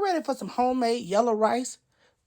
y'all ready for some homemade yellow rice?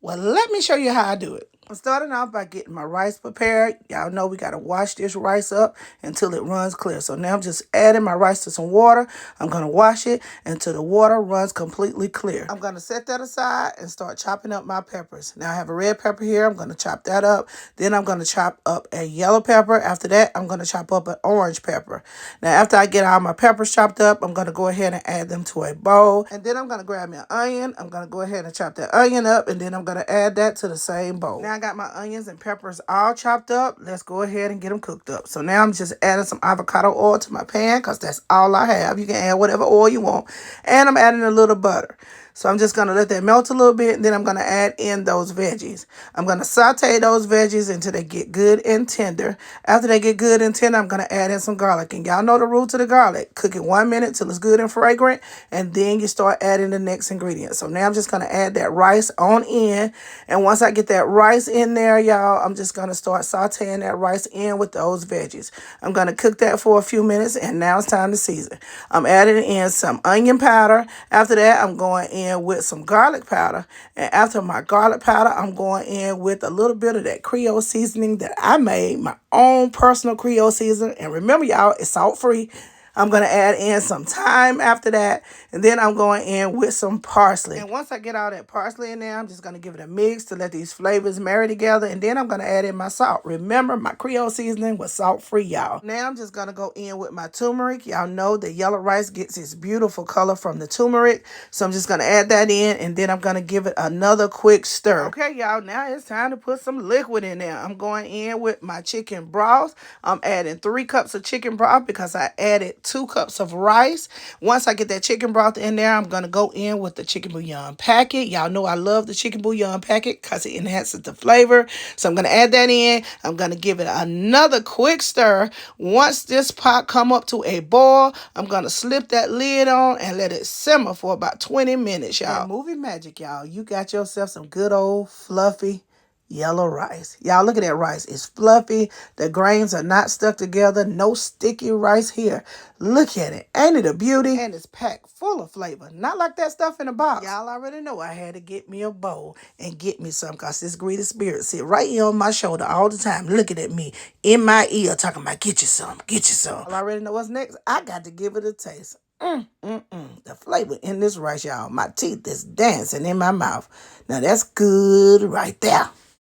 Well, let me show you how I do it. I'm starting off by getting my rice prepared. Y'all know we got to wash this rice up until it runs clear. So now I'm just adding my rice to some water. I'm going to wash it until the water runs completely clear. I'm going to set that aside and start chopping up my peppers. Now I have a red pepper here. I'm going to chop that up. Then I'm going to chop up a yellow pepper. After that, I'm going to chop up an orange pepper. Now after I get all my peppers chopped up, I'm going to go ahead and add them to a bowl. And then I'm going to grab me an onion. I'm going to go ahead and chop that onion up. And then I'm going to add that to the same bowl. Now I got my onions and peppers all chopped up. Let's go ahead and get them cooked up. So now I'm just adding some avocado oil to my pan because that's all I have. You can add whatever oil you want. And I'm adding a little butter. So I'm just going to let that melt a little bit, and then I'm going to add in those veggies. I'm going to saute those veggies until they get good and tender. After they get good and tender, I'm going to add in some garlic. And y'all know the rule to the garlic. Cook it 1 minute till it's good and fragrant, and then you start adding the next ingredient. So now I'm just going to add that rice on in. And once I get that rice in there, y'all, I'm just going to start sauteing that rice in with those veggies. I'm going to cook that for a few minutes, and now it's time to season. I'm adding in some onion powder. After that, I'm going in with some garlic powder, and after my garlic powder, I'm going in with a little bit of that Creole seasoning that I made, my own personal Creole seasoning. And remember, y'all, it's salt free. I'm going to add in some thyme after that, and then I'm going in with some parsley. And once I get all that parsley in there, I'm just going to give it a mix to let these flavors marry together, and then I'm going to add in my salt. Remember, my Creole seasoning was salt-free, y'all. Now I'm just going to go in with my turmeric. Y'all know the yellow rice gets its beautiful color from the turmeric, so I'm just going to add that in, and then I'm going to give it another quick stir. Okay, y'all, now it's time to put some liquid in there. I'm going in with my chicken broth. I'm adding 3 cups of chicken broth because I added 2 cups of rice. Once I get that chicken broth in there, I'm going to go in with the chicken bouillon packet. Y'all know I love the chicken bouillon packet because it enhances the flavor. So I'm going to add that in. I'm going to give it another quick stir. Once this pot come up to a boil, I'm going to slip that lid on and let it simmer for about 20 minutes, y'all. And movie magic, y'all. You got yourself some good old fluffy yellow rice. Y'all, look at that rice. It's fluffy. The grains are not stuck together. No sticky rice here. Look at it. Ain't it a beauty? And it's packed full of flavor. Not like that stuff in the box. Y'all already know I had to get me a bowl and get me some because this greedy spirit sit right here on my shoulder all the time looking at me in my ear talking about get you some, get you some. Y'all already know what's next. I got to give it a taste. The flavor in this rice, y'all. My teeth is dancing in my mouth. Now that's good right there.